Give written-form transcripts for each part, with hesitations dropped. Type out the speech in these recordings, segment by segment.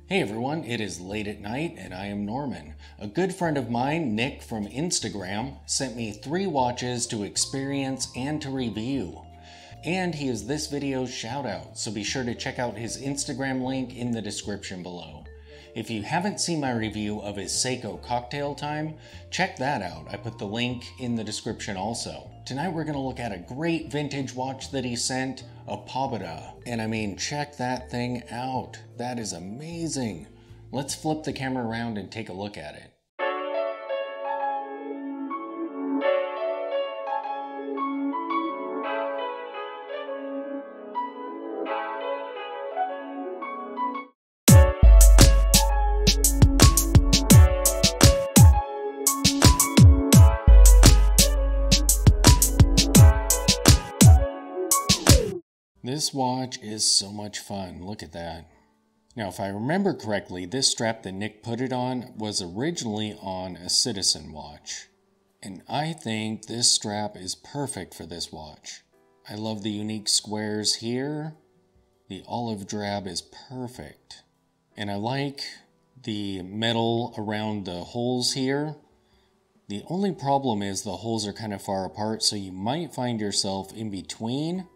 Hey everyone, it is late at night and I am Norman. A good friend of mine, Nick from Instagram, sent me 3 watches to experience and to review. And he is this video's shout out, so be sure to check out his Instagram link in the description below. If you haven't seen my review of his Seiko Cocktail Time, check that out. I put the link in the description also. Tonight we're going to look at a great vintage watch that he sent, a Pobeda. And I mean, check that thing out. That is amazing. Let's flip the camera around and take a look at it. This watch is so much fun. Look at that. Now, if I remember correctly, this strap that Nick put it on was originally on a Citizen watch. And I think this strap is perfect for this watch. I love the unique squares here. The olive drab is perfect. And I like the metal around the holes here. The only problem is the holes are kind of far apart, so you might find yourself in between.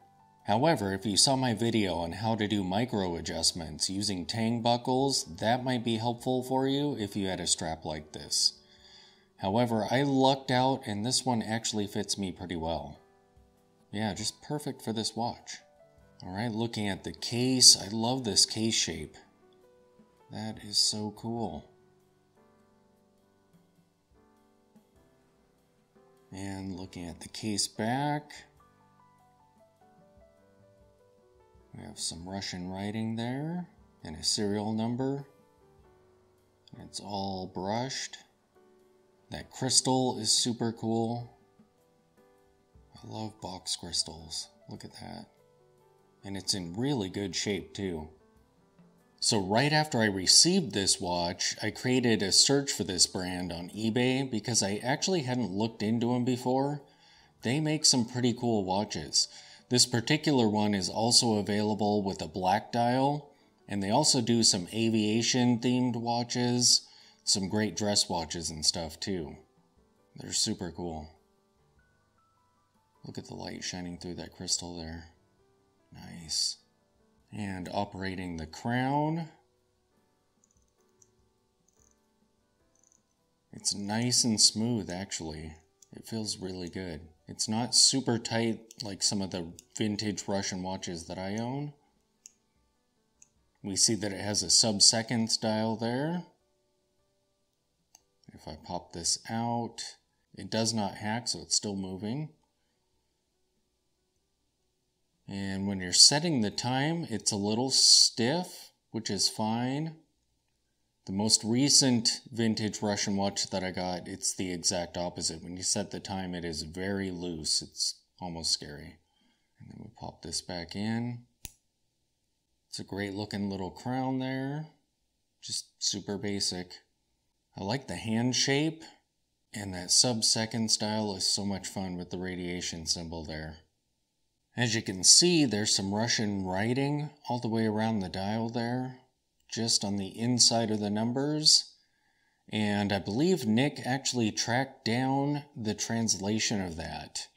However, if you saw my video on how to do micro adjustments using Tang buckles, that might be helpful for you if you had a strap like this. However, I lucked out and this one actually fits me pretty well. Yeah, just perfect for this watch. Alright, looking at the case, I love this case shape. That is so cool. And looking at the case back, we have some Russian writing there and a serial number. It's all brushed. That crystal is super cool. I love box crystals. Look at that. And it's in really good shape too. So right after I received this watch, I created a search for this brand on eBay because I actually hadn't looked into them before. They make some pretty cool watches. This particular one is also available with a black dial, and they also do some aviation themed watches, some great dress watches and stuff too. They're super cool. Look at the light shining through that crystal there. Nice. And operating the crown. It's nice and smooth actually. It feels really good. It's not super tight like some of the vintage Russian watches that I own. We see that it has a sub-seconds dial there. If I pop this out, it does not hack, so it's still moving. And when you're setting the time, it's a little stiff, which is fine. The most recent vintage Russian watch that I got, it's the exact opposite. When you set the time, it is very loose. It's almost scary. And then we pop this back in. It's a great looking little crown there. Just super basic. I like the hand shape. And that sub-second style is so much fun with the radiation symbol there. As you can see, there's some Russian writing all the way around the dial there. Just on the inside of the numbers. And I believe Nick actually tracked down the translation of that.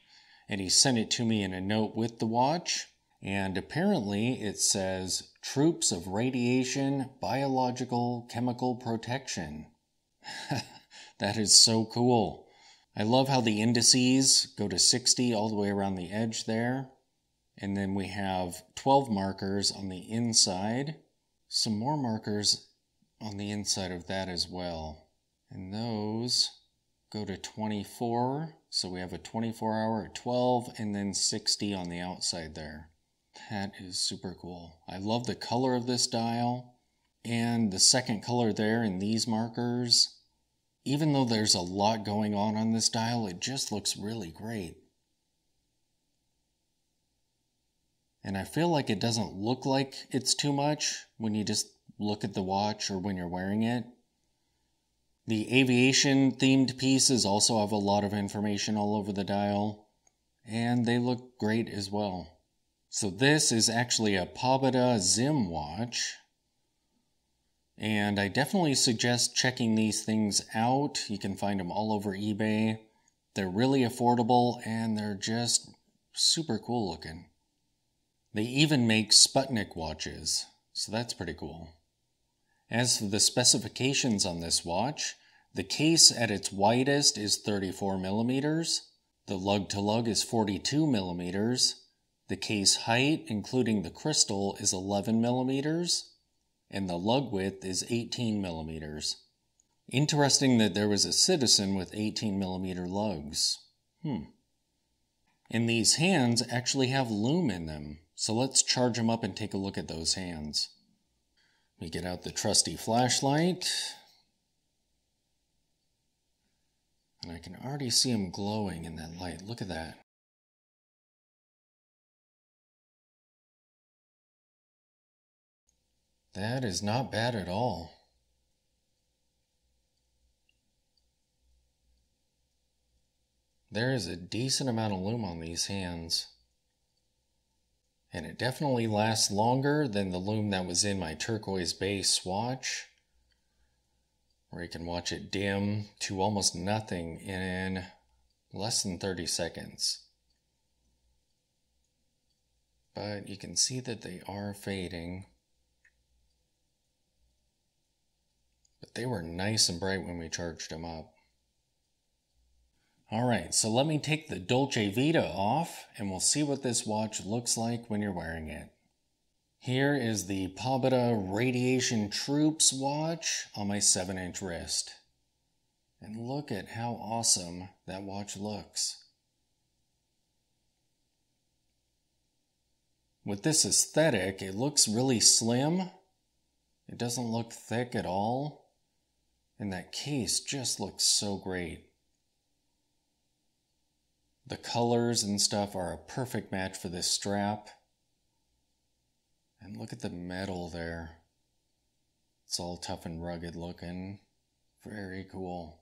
And he sent it to me in a note with the watch. And apparently it says, Troops of Radiation, Biological, Chemical Protection. That is so cool. I love how the indices go to 60 all the way around the edge there. And then we have 12 markers on the inside. Some more markers on the inside of that as well. And those go to 24. So we have a 24-hour at 12 and then 60 on the outside there. That is super cool. I love the color of this dial and the second color there in these markers. Even though there's a lot going on this dial, it just looks really great. And I feel like it doesn't look like it's too much when you just look at the watch or when you're wearing it. The aviation themed pieces also have a lot of information all over the dial. And they look great as well. So this is actually a Pobeda Zim watch. And I definitely suggest checking these things out. You can find them all over eBay. They're really affordable and they're just super cool looking. They even make Sputnik watches, so that's pretty cool. As for the specifications on this watch, the case at its widest is 34 millimeters. The lug to lug is 42 millimeters. The case height, including the crystal, is 11 millimeters. And the lug width is 18 millimeters. Interesting that there was a Citizen with 18 millimeter lugs. And these hands actually have Lume in them. So let's charge them up and take a look at those hands. Let me get out the trusty flashlight. And I can already see them glowing in that light. Look at that. That is not bad at all. There is a decent amount of lume on these hands. And it definitely lasts longer than the lume that was in my turquoise base watch, where you can watch it dim to almost nothing in less than 30 seconds. But you can see that they are fading. But they were nice and bright when we charged them up. Alright, so let me take the Dolce Vita off and we'll see what this watch looks like when you're wearing it. Here is the Pobeda Radiation Troops watch on my 7-inch wrist. And look at how awesome that watch looks. With this aesthetic, it looks really slim. It doesn't look thick at all. And that case just looks so great. The colors and stuff are a perfect match for this strap. And look at the metal there. It's all tough and rugged looking. Very cool.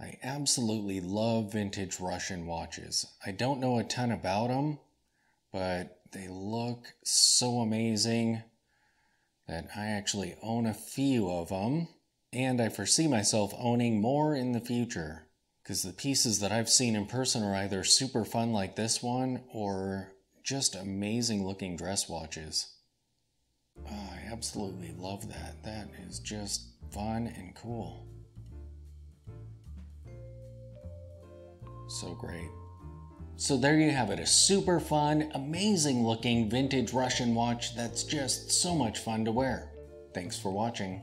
I absolutely love vintage Russian watches. I don't know a ton about them, but they look so amazing that I actually own a few of them. And I foresee myself owning more in the future. Because the pieces that I've seen in person are either super fun like this one or just amazing looking dress watches. Oh, I absolutely love that. That is just fun and cool. So great. So there you have it, a super fun, amazing looking vintage Russian watch that's just so much fun to wear. Thanks for watching.